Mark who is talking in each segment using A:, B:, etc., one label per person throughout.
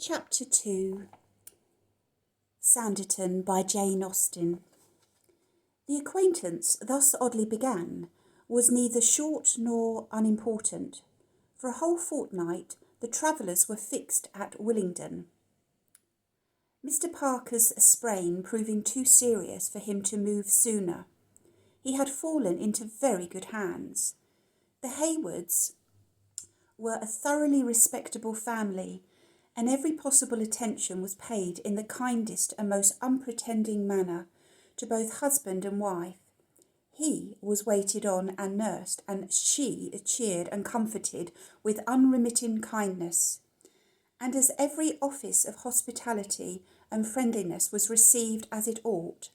A: Chapter 2 Sanditon by Jane Austen. The acquaintance thus oddly began was neither short nor unimportant. For a whole fortnight the travellers were fixed at Willingdon, Mr. Parker's sprain proving too serious for him to move sooner. He had fallen into very good hands. The Haywards were a thoroughly respectable family, and every possible attention was paid in the kindest and most unpretending manner to both husband and wife. He was waited on and nursed, and she cheered and comforted with unremitting kindness. And as every office of hospitality and friendliness was received as it ought,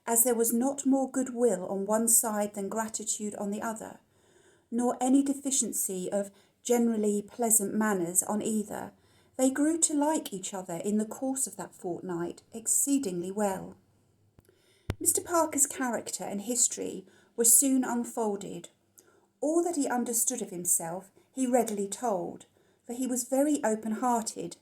A: as there was not more goodwill on one side than gratitude on the other, nor any deficiency of generally pleasant manners on either, they grew to like each other in the course of that fortnight exceedingly well. Mr. Parker's character and history were soon unfolded. All that he understood of himself he readily told, for he was very open-hearted,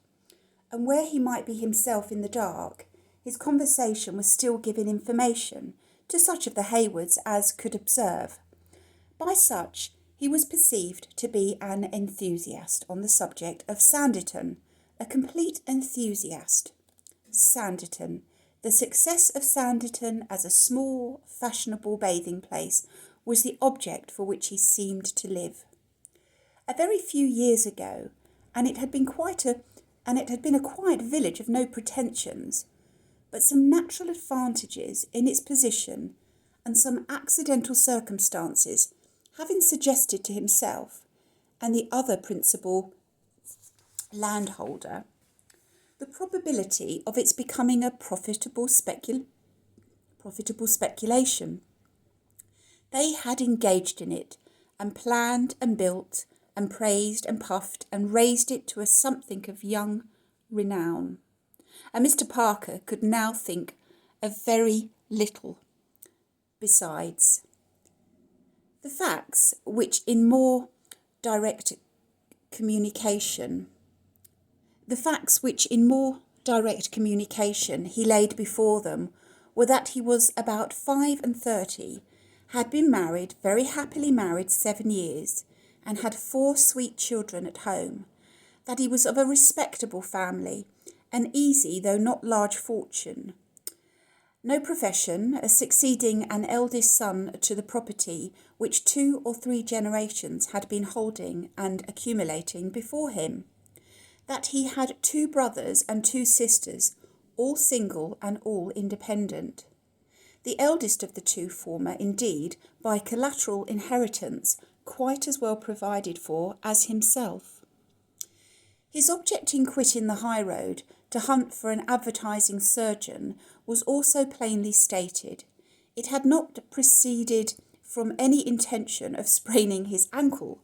A: and where he might be himself in the dark, his conversation was still giving information to such of the Haywards as could observe. By such he was perceived to be an enthusiast on the subject of Sanditon, a complete enthusiast. Sanditon. The success of Sanditon as a small, fashionable bathing place was the object for which he seemed to live. A very few years ago, and it had been a quiet village of no pretensions, but some natural advantages in its position and some accidental circumstances having suggested to himself and the other principal landholder the probability of its becoming a profitable speculation. They had engaged in it, and planned and built, and praised and puffed, and raised it to a something of young renown. And Mr. Parker could now think of very little besides. The facts which in more direct communication he laid before them were that he was about 35, had been married, very happily married 7 years, and had 4 sweet children at home, that he was of a respectable family, an easy though not large fortune, no profession, succeeding an eldest son to the property which 2 or 3 generations had been holding and accumulating before him, that he had 2 brothers and 2 sisters, all single and all independent. The eldest of the 2 former, indeed, by collateral inheritance, quite as well provided for as himself. His object in quitting the high road to hunt for an advertising surgeon was also plainly stated. It had not proceeded from any intention of spraining his ankle,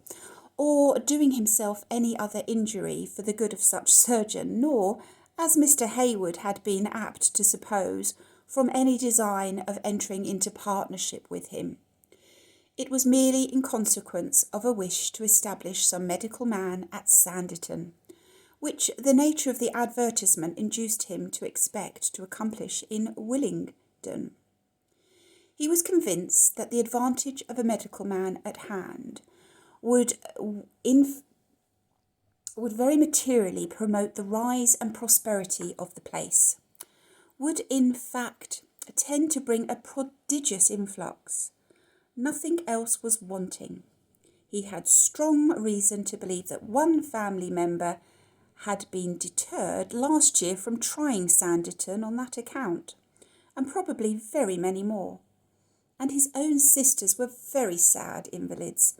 A: or doing himself any other injury for the good of such surgeon, nor, as Mr. Hayward had been apt to suppose, from any design of entering into partnership with him. It was merely in consequence of a wish to establish some medical man at Sanditon, which the nature of the advertisement induced him to expect to accomplish in Willingdon. He was convinced that the advantage of a medical man at hand would very materially promote the rise and prosperity of the place, would in fact tend to bring a prodigious influx. Nothing else was wanting. He had strong reason to believe that one family member had been deterred last year from trying Sanditon on that account, and probably very many more. And his own sisters were very sad invalids,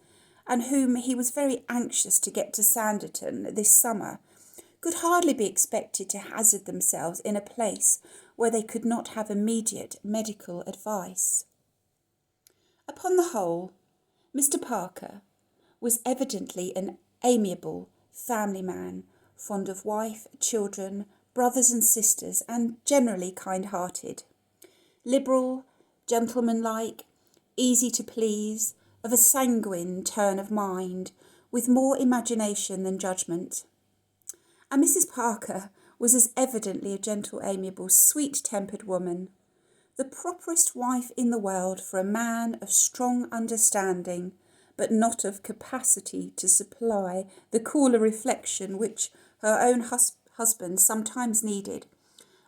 A: and whom he was very anxious to get to Sanditon this summer, could hardly be expected to hazard themselves in a place where they could not have immediate medical advice. Upon the whole, Mr. Parker was evidently an amiable family man, fond of wife, children, brothers and sisters, and generally kind-hearted, liberal, gentlemanlike, easy to please, of a sanguine turn of mind, with more imagination than judgment. And Mrs. Parker was as evidently a gentle, amiable, sweet-tempered woman, the properest wife in the world for a man of strong understanding, but not of capacity to supply the cooler reflection which her own husband sometimes needed,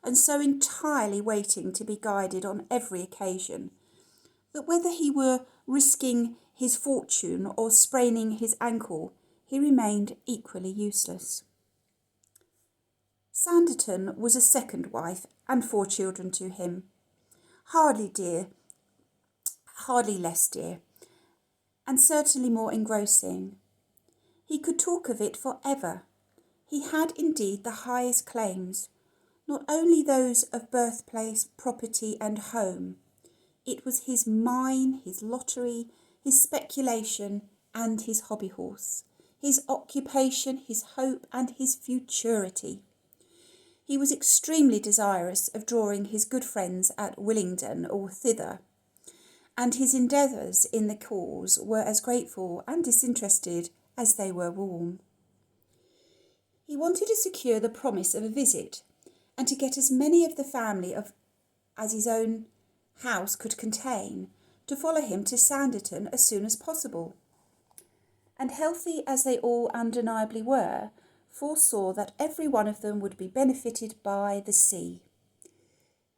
A: and so entirely waiting to be guided on every occasion, that whether he were risking his fortune or spraining his ankle, he remained equally useless. Sanditon was a second wife and 4 children to him, hardly less dear, and certainly more engrossing. He could talk of it for ever. He had indeed the highest claims, not only those of birthplace, property and home. It was his mine, his lottery, his speculation and his hobby horse, his occupation, his hope and his futurity. He was extremely desirous of drawing his good friends at Willingdon or thither, and his endeavours in the cause were as grateful and disinterested as they were warm. He wanted to secure the promise of a visit, and to get as many of the family as his own house could contain, to follow him to Sanditon as soon as possible. And healthy as they all undeniably were, foresaw that every one of them would be benefited by the sea.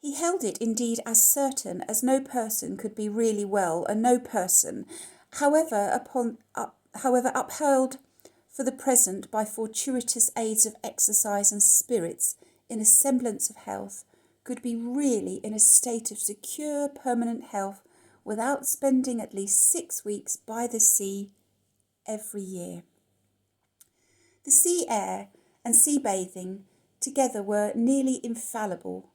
A: He held it indeed as certain as no person could be really well, and no person, however upheld for the present by fortuitous aids of exercise and spirits in a semblance of health, could be really in a state of secure permanent health without spending at least 6 weeks by the sea every year. The sea air and sea bathing together were nearly infallible,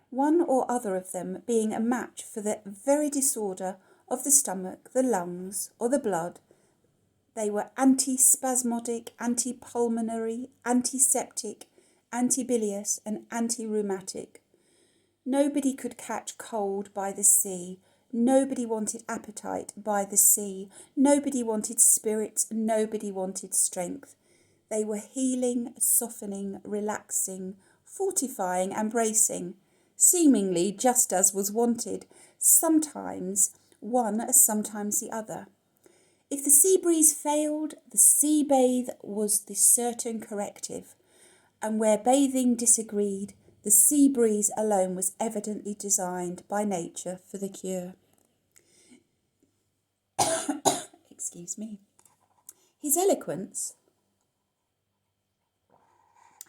A: one or other of them being a match for the very disorder of the stomach, the lungs, or the blood. They were antispasmodic, antipulmonary, antiseptic, antibilious, and anti-rheumatic. Nobody could catch cold by the sea. Nobody wanted appetite by the sea. Nobody wanted spirits. Nobody wanted strength. They were healing, softening, relaxing, fortifying and bracing, seemingly just as was wanted, sometimes one as sometimes the other. If the sea breeze failed, the sea bathe was the certain corrective, and where bathing disagreed, the sea breeze alone was evidently designed by nature for the cure. Excuse me. His eloquence,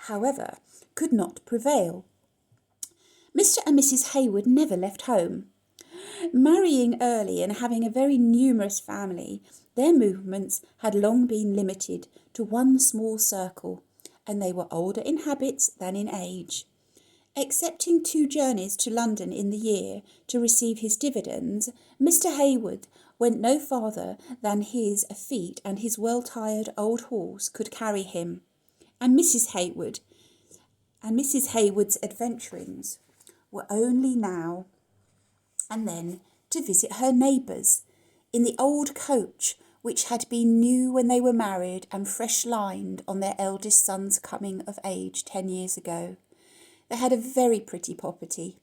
A: however, could not prevail. Mr. and Mrs. Hayward never left home. Marrying early and having a very numerous family, their movements had long been limited to one small circle, and they were older in habits than in age. Excepting 2 journeys to London in the year to receive his dividends, Mr. Hayward went no farther than his feet and his well-tired old horse could carry him, and Mrs. Hayward's adventurings were only now and then to visit her neighbours in the old coach which had been new when they were married and fresh lined on their eldest son's coming of age 10 years ago. They had a very pretty property,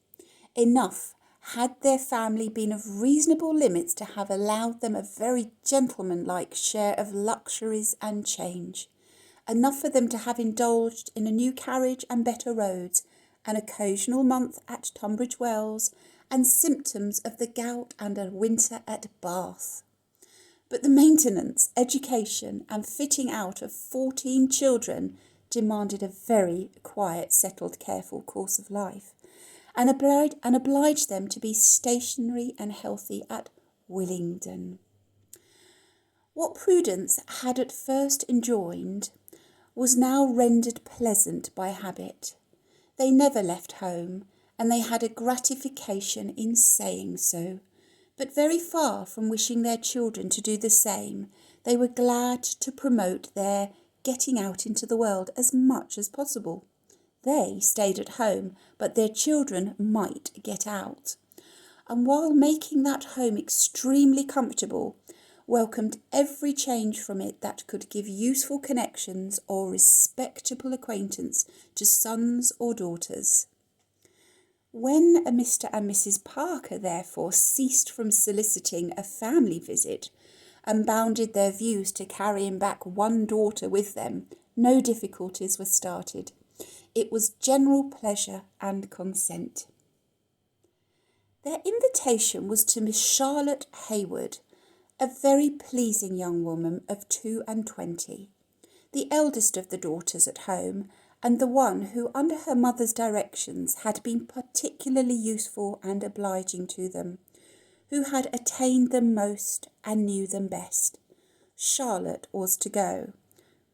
A: enough had their family been of reasonable limits to have allowed them a very gentlemanlike share of luxuries and change, enough for them to have indulged in a new carriage and better roads, an occasional month at Tunbridge Wells, and symptoms of the gout and a winter at Bath. But the maintenance, education and fitting out of 14 children demanded a very quiet, settled, careful course of life, and obliged them to be stationary and healthy at Willingdon. What Prudence had at first enjoined was now rendered pleasant by habit. They never left home, and they had a gratification in saying so. But very far from wishing their children to do the same, they were glad to promote their getting out into the world as much as possible. They stayed at home, but their children might get out. And while making that home extremely comfortable, welcomed every change from it that could give useful connections or respectable acquaintance to sons or daughters. When a Mr. and Mrs. Parker, therefore, ceased from soliciting a family visit and bounded their views to carrying back one daughter with them, no difficulties were started. It was general pleasure and consent. Their invitation was to Miss Charlotte Hayward, a very pleasing young woman of 22, the eldest of the daughters at home, and the one who, under her mother's directions, had been particularly useful and obliging to them, who had attained them most and knew them best. Charlotte was to go,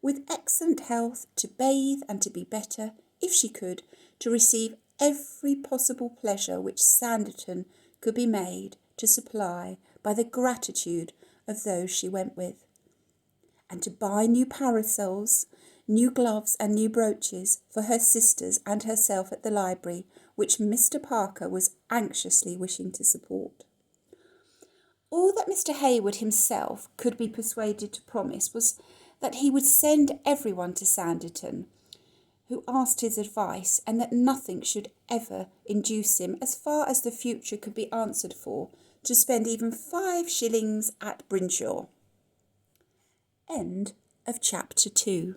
A: with excellent health, to bathe and to be better, if she could, to receive every possible pleasure which Sanditon could be made to supply by the gratitude of those she went with, and to buy new parasols, new gloves and new brooches for her sisters and herself at the library, which Mr. Parker was anxiously wishing to support. All that Mr. Hayward himself could be persuaded to promise was that he would send everyone to Sanditon who asked his advice, and that nothing should ever induce him, as far as the future could be answered for, to spend even 5 shillings at Brinshaw. End of chapter 2.